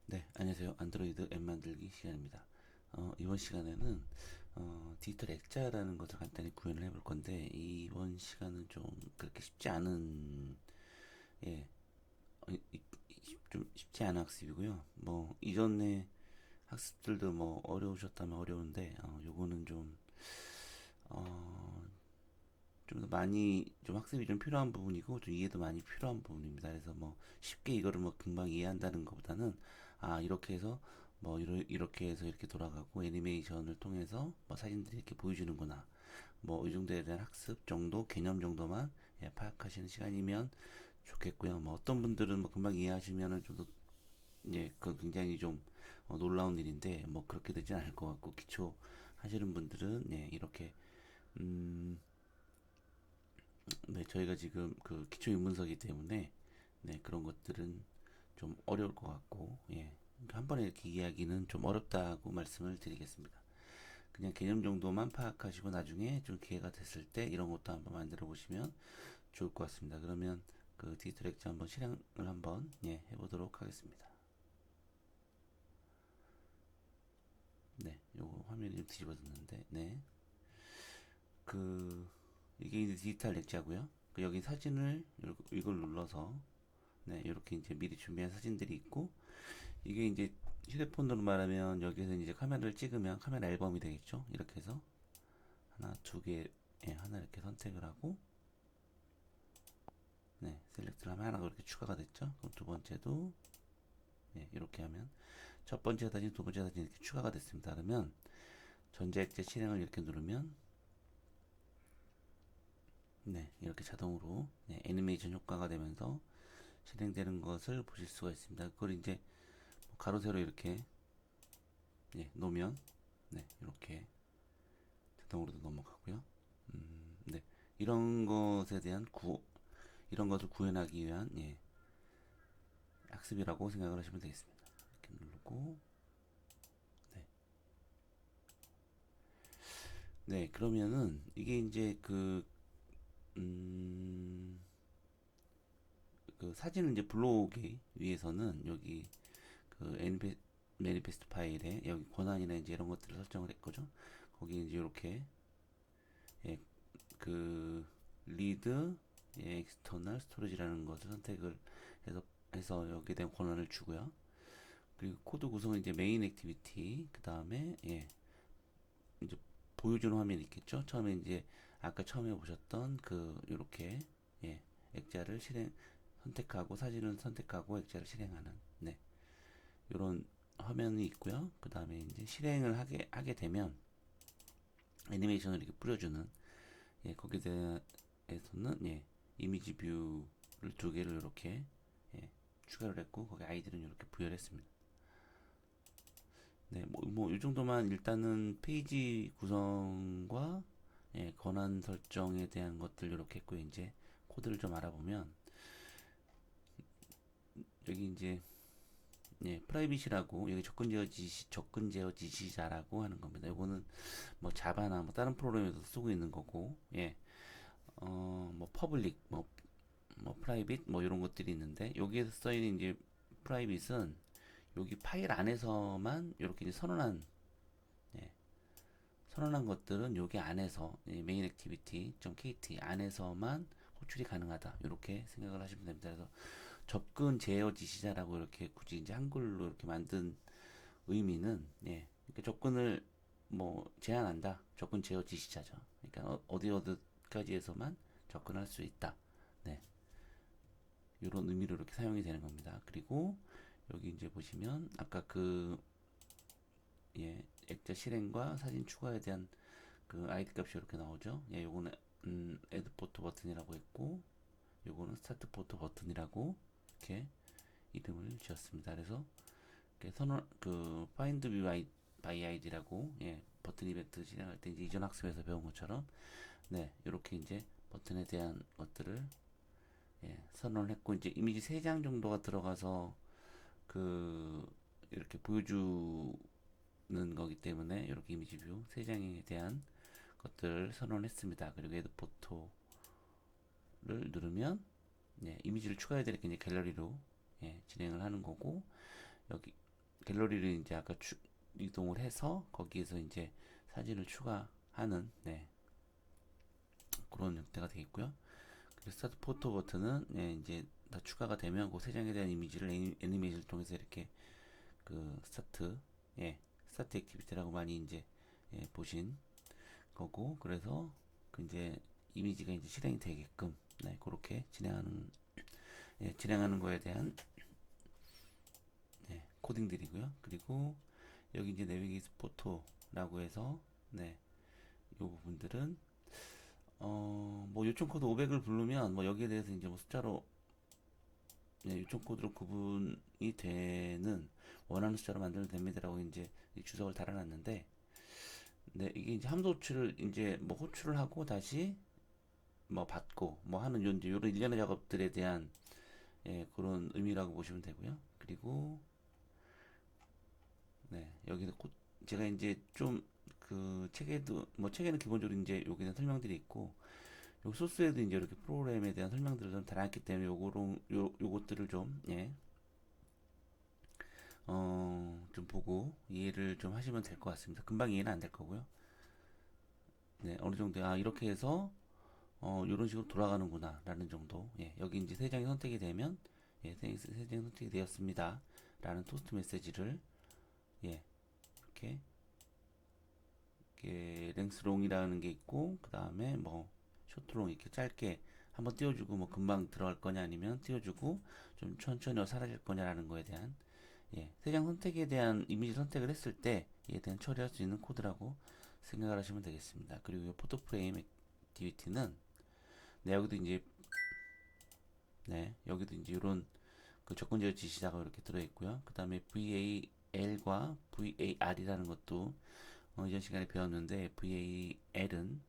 네, 안녕하세요. 안드로이드 앱 만들기 시간입니다. 이번 시간에는 디지털 액자라는 것을 간단히 구현을 해볼 건데 이번 시간은 좀 그렇게 쉽지 않은 예, 좀 쉽지 않은 학습이고요. 뭐 이전에 학습들도 뭐 어려우셨다면 어려운데 요거는 어, 좀 더 많이 좀 학습이 좀 필요한 부분이고 좀 이해도 많이 필요한 부분입니다. 그래서 뭐 쉽게 이거를 뭐 금방 이해한다는 것보다는 이렇게 해서 뭐 이렇게 해서 이렇게 돌아가고 애니메이션을 통해서 뭐 사진들이 이렇게 보여주는구나. 뭐 이 정도에 대한 학습 정도 개념 정도만 파악하시는 시간이면 좋겠고요. 뭐 어떤 분들은 뭐 금방 이해하시면은 좀 더 그 굉장히 좀 놀라운 일인데 뭐 그렇게 되진 않을 것 같고 기초 하시는 분들은 이렇게 음 네, 저희가 지금 그 기초 입문서기 때문에 그런 것들은 좀 어려울 것 같고, 그러니까 한 번에 이렇게 이야기는 좀 어렵다고 말씀을 드리겠습니다. 그냥 개념 정도만 파악하시고 나중에 좀 기회가 됐을 때 이런 것도 한번 만들어 보시면 좋을 것 같습니다. 그러면 그 디지털 액자 한번 실행을 한번 해보도록 하겠습니다. 네, 요거 화면이 좀 뒤집어졌는데, 그 이게 이제 디지털 액자고요. 그 여기 사진을 이걸 눌러서 이렇게 이제 미리 준비한 사진들이 있고, 이게 이제 휴대폰으로 말하면 여기서 이제 카메라를 찍으면 카메라 앨범이 되겠죠. 이렇게 해서 하나, 두 개, 하나 이렇게 선택을 하고, 셀렉트를 하면 하나가 이렇게 추가가 됐죠. 그럼 두 번째도, 이렇게 하면 첫 번째 사진, 두 번째 사진 이렇게 추가가 됐습니다. 그러면 전자액자 실행을 이렇게 누르면, 이렇게 자동으로 애니메이션 효과가 되면서 실행되는 것을 보실 수가 있습니다. 그걸 이제 가로 세로 이렇게 놓으면, 이렇게 자동으로도 넘어가고요. 네. 이런 것에 대한 이런 것을 구현하기 위한 학습이라고 생각을 하시면 되겠습니다. 이렇게 누르고 네. 네, 그러면은 이게 이제 음, 그 사진을 이제 불러오기 위해서는 여기 그 매니페스트 파일에 여기 권한이나 이제 이런 것들을 설정을 했거죠. 거기 이제 이렇게 예, 그 리드 엑스터널 스토리지라는 것을 선택을 해서 여기에 대한 권한을 주고요. 그리고 코드 구성은 이제 메인 액티비티 그 다음에 이제 보여주는 화면이 있겠죠. 처음에 이제 아까 처음에 보셨던 그 요렇게 액자를 실행 선택하고 사진을 선택하고 액자를 실행하는 요런 화면이 있고요. 그 다음에 이제 실행을 하게 되면 애니메이션을 이렇게 뿌려주는 거기에 대해서는 이미지 뷰를 두 개를 이렇게 추가를 했고 거기 아이디는 이렇게 부여를 했습니다. 네, 이 정도만 일단은 페이지 구성과 권한 설정에 대한 것들 이렇게 했고요. 이제 코드를 좀 알아보면 여기 이제 프라이빗이라고 여기 접근 제어 지시자라고 하는 겁니다. 이거는 뭐 자바나 뭐 다른 프로그램에도 쓰고 있는 거고, 뭐 퍼블릭, 뭐 프라이빗 뭐 이런 것들이 있는데 여기에서 써 있는 이제 프라이빗은 여기 파일 안에서만 이렇게 이제 예, 선언한 것들은 여기 안에서 메인 액티비티.kt 안에서만 호출이 가능하다. 이렇게 생각을 하시면 됩니다. 그래서 접근 제어 지시자라고 이렇게 굳이 이제 한글로 이렇게 만든 의미는 그러니까 접근을 뭐 제한한다. 접근 제어 지시자죠. 그러니까 어디까지에서만 접근할 수 있다. 네. 이런 의미로 이렇게 사용이 되는 겁니다. 그리고 여기 이제 보시면 아까 액자 실행과 사진 추가에 대한 그 아이디 값이 이렇게 나오죠. 요거는 애드 포토 버튼이라고 했고 요거는 스타트 포토 버튼이라고 이렇게 이름을 지었습니다. 그래서 파인드 뷰 바이 아이디라고 버튼 이벤트 진행할 때 이제 이전 학습에서 배운 것처럼 이렇게 이제 버튼에 대한 것들을 선언을 했고 이제 이미지 3장 정도가 들어가서 그 이렇게 보여주는 거기 때문에 이렇게 이미지 뷰 3장에 대한 것들을 선언했습니다. 그리고 애드 포토를 누르면 이미지를 추가해야 되니까 이제 갤러리로 진행을 하는 거고 여기 갤러리를 이제 아까 이동을 해서 거기에서 이제 사진을 추가하는 네, 그런 형태가 되겠고요. 그리고 스타트 포토 버튼은 예, 이제 다 추가가 되면 그 세 장에 대한 이미지를 애니메이션을 통해서 이렇게 그 스타트 예, 스타트 액티비티라고 많이 이제 예, 보신 거고 그래서 그 이제 이미지가 이제 실행이 되게끔 네, 그렇게 진행하는 거에 대한 네, 코딩들이고요. 그리고 여기 이제 내비게이션 포토라고 해서 네, 이 부분들은 뭐 요청 코드 500을 부르면 뭐 여기에 대해서 이제 뭐 숫자로 네, 요청 코드로 구분이 되는 원하는 숫자로 만들면 됩니다라고 이제 주석을 달아놨는데 네, 이게 이제 함수 호출을 이제 뭐 호출을 하고 다시 뭐 받고 뭐 하는 이제 이런 일련의 작업들에 대한 예, 그런 의미라고 보시면 되고요. 그리고 네, 여기서 제가 이제 좀 그 책에도 뭐 책에는 기본적으로 이제 여기는 설명들이 있고 요 소스에도 이제 이렇게 프로그램에 대한 설명들을 좀 달아놨기 때문에 요것들을 좀 예, 좀 보고 이해를 좀 하시면 될 것 같습니다. 금방 이해는 안 될 거고요. 네, 어느 정도 이렇게 해서 이런 식으로 돌아가는구나 라는 정도. 예, 여기 이제 세 장이 선택이 되면 예, 세 장이 선택이 되었습니다. 라는 토스트 메시지를 예, 이렇게 랭스롱이라는 게 있고 그 다음에 뭐 쇼트롱 이렇게 짧게 한번 띄워주고 뭐 금방 들어갈 거냐 아니면 띄워주고 좀 천천히 사라질 거냐라는 거에 대한 예, 세 장 선택에 대한 이미지 선택을 했을 때 이에 대한 처리할 수 있는 코드라고 생각을 하시면 되겠습니다. 그리고 이 포토 프레임 액티비티는 네, 여기도 이제 이런 그 접근 제어 지시사가 이렇게 들어있고요. 그 다음에 VAL과 VAR이라는 것도 이전 시간에 배웠는데 VAL은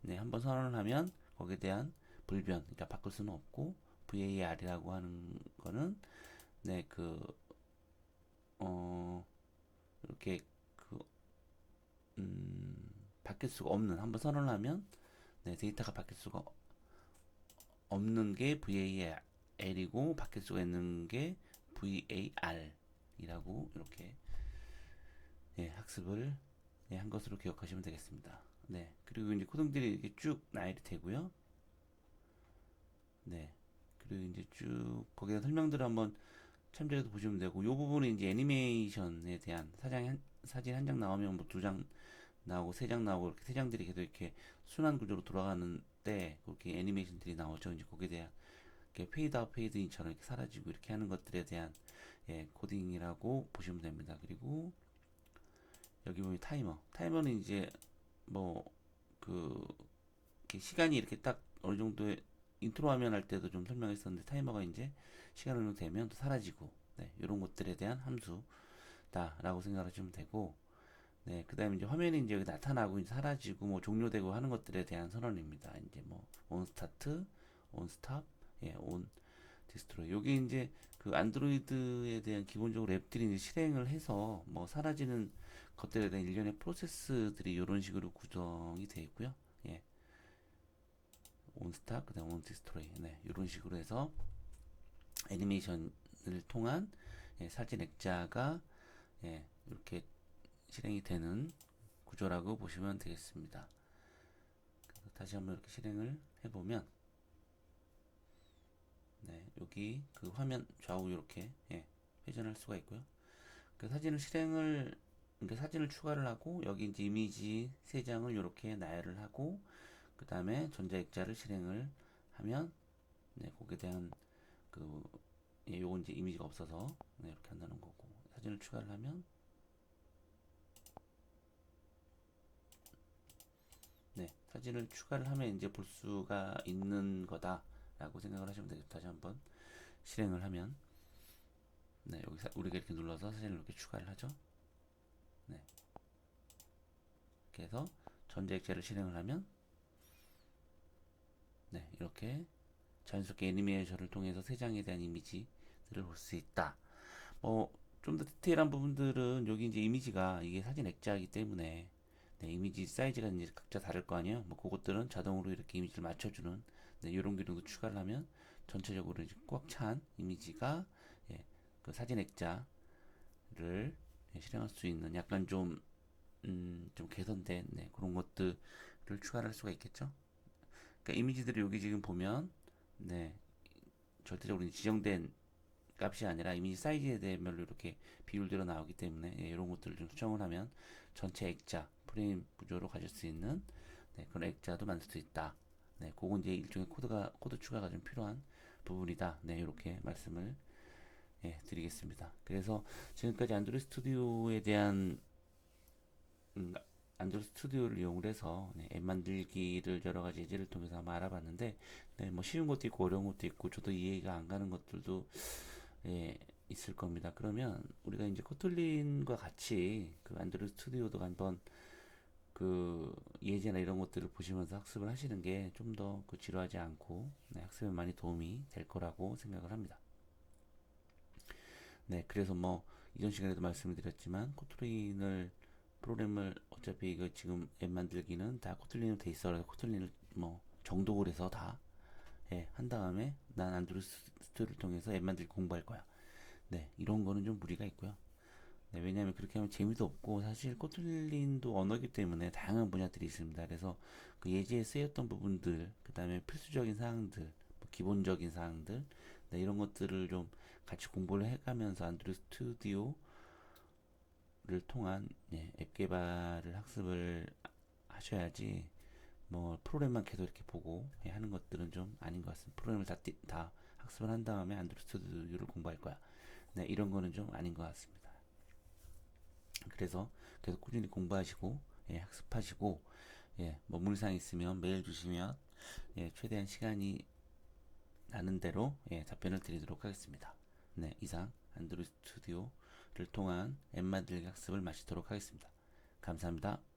네, 한번 선언을 하면 거기에 대한 불변, 그러니까 바꿀 수는 없고 VAR이라고 하는 거는 네, 어, 이렇게 그, 바뀔 수가 없는 한번 선언을 하면 네, 데이터가 바뀔 수가 없는 게 VAL이고 바뀔 수가 있는 게 VAR이라고 이렇게 예, 학습을 예, 한 것으로 기억하시면 되겠습니다. 네, 그리고 이제 코딩들이 이렇게 쭉 나열이 되고요. 네, 그리고 이제 쭉 거기에 설명들을 한번 참조해서 보시면 되고, 이 부분은 이제 애니메이션에 대한 사진 한 장 나오면 뭐 두 장 나오고 세 장 나오고 이렇게 세 장들이 계속 이렇게 순환 구조로 돌아가는데 그렇게 애니메이션들이 나오죠. 이제 거기에 대한 페이드 아웃 페이드 인처럼 이렇게 사라지고 이렇게 하는 것들에 대한 예, 코딩이라고 보시면 됩니다. 그리고 여기 보면 타이머는 이제 뭐그 시간이 이렇게 딱 어느 정도의 인트로 화면 할 때도 좀 설명했었는데 타이머가 이제 시간 어느 정도 되면 또 사라지고 네, 이런 것들에 대한 함수다라고 생각하시면 되고 네, 그다음에 이제 화면이 이제 여기 나타나고 이제 사라지고 뭐 종료되고 하는 것들에 대한 선언입니다. 이제 뭐 온 스타트, 온 스탑, 예, 온 디스트로이. 여기 이제 그 안드로이드에 대한 기본적으로 앱들이 이제 실행을 해서 뭐 사라지는 것들에 대한 일련의 프로세스들이 이런 식으로 구성이 되어 있고요. 예, 온스탑, 그다음 온 디스트로이, 네, 이런 식으로 해서 애니메이션을 통한 예, 사진 액자가 예, 이렇게 실행이 되는 구조라고 보시면 되겠습니다. 다시 한번 이렇게 실행을 해보면 네, 여기 그 화면 좌우 이렇게 예, 회전할 수가 있고요. 그 사진을 그러니까 사진을 추가를 하고 여기 이제 이미지 세 장을 이렇게 나열을 하고 그 다음에 전자액자를 실행을 하면 네, 거기에 대한 그 예, 요건 이제 이미지가 없어서 네, 이렇게 한다는 거고 사진을 추가를 하면 네, 사진을 추가를 하면 이제 볼 수가 있는 거다라고 생각을 하시면 되겠다. 다시 한번 실행을 하면 네, 여기 우리가 이렇게 눌러서 사진을 이렇게 추가를 하죠. 네, 이렇게 해서 전자액자를 실행을 하면 네, 이렇게 자연스럽게 애니메이션을 통해서 세 장에 대한 이미지들을 볼 수 있다. 좀 더 디테일한 부분들은 여기 이제 이미지가 이게 사진 액자이기 때문에 네, 이미지 사이즈가 이제 각자 다를 거 아니에요. 뭐 그것들은 자동으로 이렇게 이미지를 맞춰주는 네, 이런 기능도 추가를 하면 전체적으로 이제 꽉 찬 이미지가 예, 그 사진 액자를 실행할 수 있는 약간 좀 개선된 그런 것들을 추가할 수가 있겠죠. 그러니까 이미지들을 여기 지금 보면 네, 절대적으로 지정된 값이 아니라 이미지 사이즈에 대별로 이렇게 비율대로 나오기 때문에 이런 것들을 좀 수정을 하면 전체 액자 프레임 구조로 가질 수 있는 그런 액자도 만들 수 있다. 네, 그건 이제 일종의 코드 추가가 좀 필요한 부분이다. 네, 이렇게 말씀을 드리겠습니다. 그래서 지금까지 안드로이드 스튜디오에 대한 음, 안드로이드 스튜디오를 이용을 해서 앱 만들기를 여러 가지 예제를 통해서 한번 알아봤는데, 네, 뭐 쉬운 것도 있고 어려운 것도 있고 저도 이해가 안 가는 것들도 있을 겁니다. 그러면 우리가 이제 코틀린과 같이 그 안드로이드 스튜디오도 한번 그 예제나 이런 것들을 보시면서 학습을 하시는 게 좀 더 그 지루하지 않고 학습에 많이 도움이 될 거라고 생각을 합니다. 네, 그래서 뭐 이전 시간에도 말씀을 드렸지만 코틀린을 프로그램을 어차피 이거 지금 앱 만들기는 다 코틀린으로 돼 있어서 코틀린을 뭐 정독을 해서 다 한 다음에 난 안드로이드 스튜디오를 통해서 앱 만들기 공부할 거야. 네, 이런 거는 좀 무리가 있고요. 네, 왜냐하면 그렇게 하면 재미도 없고 사실 코틀린도 언어이기 때문에 다양한 분야들이 있습니다. 그래서 그 예제에 쓰였던 부분들, 그 다음에 필수적인 사항들, 뭐 기본적인 사항들, 네, 이런 것들을 좀 같이 공부를 해가면서 안드로이드 스튜디오를 통한 앱 개발을 학습을 하셔야지 뭐 프로그램만 계속 이렇게 보고 하는 것들은 좀 아닌 것 같습니다. 프로그램을 다 학습을 한 다음에 안드로이드 스튜디오를 공부할 거야. 네, 이런 거는 좀 아닌 것 같습니다. 그래서 계속 꾸준히 공부하시고 학습하시고 뭐 문의사항 있으면 메일 주시면 최대한 시간이 나는 대로 답변을 드리도록 하겠습니다. 네, 이상 안드로이드 스튜디오를 통한 앱 만들기 학습을 마치도록 하겠습니다. 감사합니다.